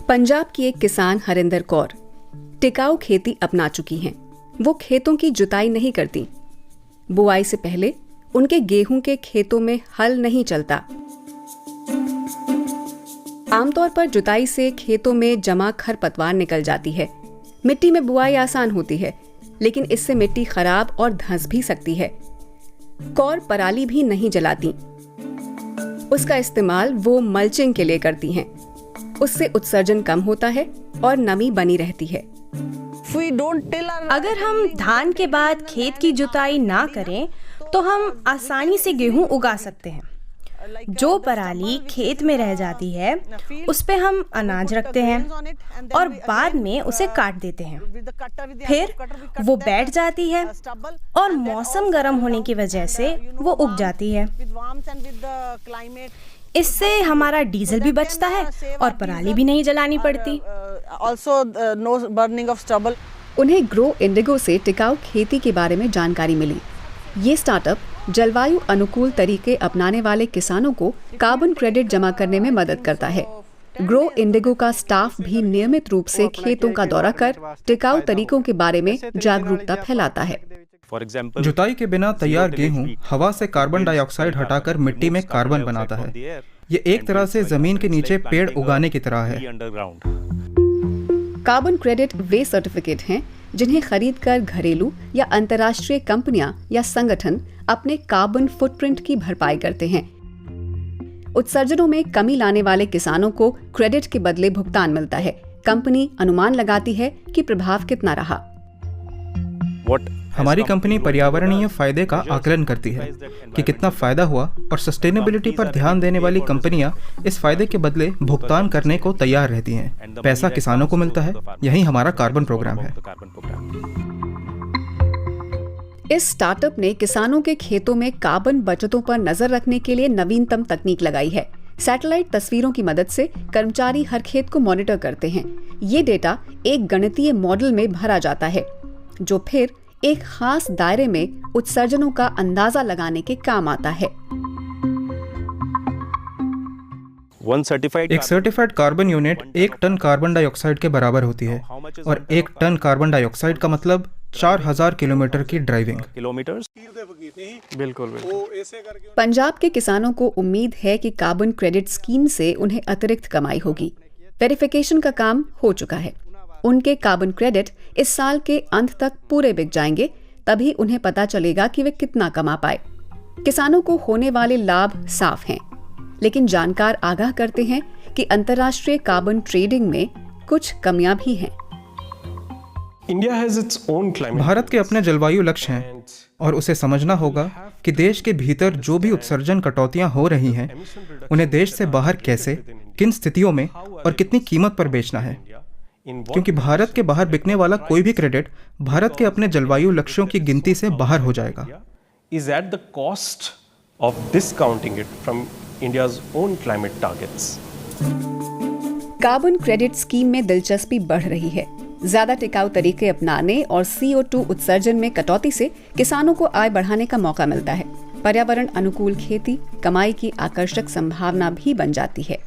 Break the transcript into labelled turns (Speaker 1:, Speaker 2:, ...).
Speaker 1: पंजाब की एक किसान हरिंदर कौर टिकाऊ खेती अपना चुकी हैं। वो खेतों की जुताई नहीं करती। बुआई से पहले उनके गेहूं के खेतों में हल नहीं चलता। आमतौर पर जुताई से खेतों में जमा खरपतवार निकल जाती है। मिट्टी में बुआई आसान होती है, लेकिन इससे मिट्टी खराब और धंस भी सकती है। कौर पराली भी नहीं जलाती। उसका इस्तेमाल वो मल्चिंग के लिए करती हैं। उससे उत्सर्जन कम होता है और नमी बनी रहती है।
Speaker 2: अगर हम धान के बाद खेत की जुताई ना करें तो हम आसानी से गेहूं उगा सकते हैं। जो पराली खेत में रह जाती है उस पे हम अनाज रखते हैं और बाद में उसे काट देते हैं। फिर वो बैठ जाती है और मौसम गर्म होने की वजह से वो उग जाती है। इससे हमारा डीजल भी बचता है और पराली भी नहीं जलानी पड़ती।
Speaker 1: उन्हें ग्रो इंडिगो से टिकाऊ खेती के बारे में जानकारी मिली। ये स्टार्टअप जलवायु अनुकूल तरीके अपनाने वाले किसानों को कार्बन क्रेडिट जमा करने में मदद करता है। ग्रो इंडिगो का स्टाफ भी नियमित रूप से खेतों का दौरा कर टिकाऊ तरीकों के बारे में जागरूकता फैलाता है।
Speaker 3: जुताई के बिना तैयार गेहूं हवा से कार्बन डाइऑक्साइड हटाकर मिट्टी में कार्बन बनाता है। ये एक तरह से जमीन के नीचे पेड़ उगाने की तरह है।
Speaker 1: कार्बन क्रेडिट वे सर्टिफिकेट हैं जिन्हें खरीदकर घरेलू या अंतर्राष्ट्रीय कंपनियां या संगठन अपने कार्बन फुटप्रिंट की भरपाई करते हैं। उत्सर्जनों में कमी लाने वाले किसानों को क्रेडिट के बदले भुगतान मिलता है। कंपनी अनुमान लगाती है कि प्रभाव कितना रहा।
Speaker 3: हमारी कंपनी पर्यावरणीय फायदे का आकलन करती है कि कितना फायदा हुआ और सस्टेनेबिलिटी पर ध्यान देने वाली कंपनियां इस फायदे के बदले भुगतान करने को तैयार रहती हैं। पैसा किसानों को मिलता है। यही हमारा कार्बन प्रोग्राम है।
Speaker 1: इस स्टार्टअप ने किसानों के खेतों में कार्बन बचतों पर नजर रखने के लिए नवीनतम तकनीक लगाई है। सैटेलाइट तस्वीरों की मदद से कर्मचारी हर खेत को मॉनिटर करते हैं। ये डेटा एक गणितीय मॉडल में भरा जाता है, जो फिर एक खास दायरे में उत्सर्जनों का अंदाजा लगाने के काम आता है।
Speaker 3: एक certified carbon unit 1 ton carbon dioxide के बराबर होती है और 1 टन कार्बन डाइऑक्साइड का मतलब 4000 किलोमीटर की ड्राइविंग। बिल्कुल।
Speaker 1: पंजाब के किसानों को उम्मीद है कि कार्बन क्रेडिट स्कीम से उन्हें अतिरिक्त कमाई होगी। वेरिफिकेशन का काम हो चुका है। उनके कार्बन क्रेडिट इस साल के अंत तक पूरे बिक जाएंगे। तभी उन्हें पता चलेगा कि वे कितना कमा पाए। किसानों को होने वाले लाभ साफ हैं, लेकिन जानकार आगाह करते हैं कि अंतर्राष्ट्रीय कार्बन ट्रेडिंग में कुछ कमियां भी हैं।
Speaker 3: भारत के अपने जलवायु लक्ष्य हैं और उसे समझना होगा कि देश के भीतर जो भी उत्सर्जन कटौतियां हो रही हैं, उन्हें देश से बाहर कैसे, किन स्थितियों में और कितनी कीमत पर बेचना है। क्योंकि भारत के बाहर बिकने वाला कोई भी क्रेडिट भारत के अपने जलवायु लक्ष्यों की गिनती से बाहर हो जाएगा।
Speaker 1: कार्बन क्रेडिट स्कीम में दिलचस्पी बढ़ रही है। ज्यादा टिकाऊ तरीके अपनाने और CO2 उत्सर्जन में कटौती से किसानों को आय बढ़ाने का मौका मिलता है। पर्यावरण अनुकूल खेती कमाई की आकर्षक संभावना भी बन जाती है।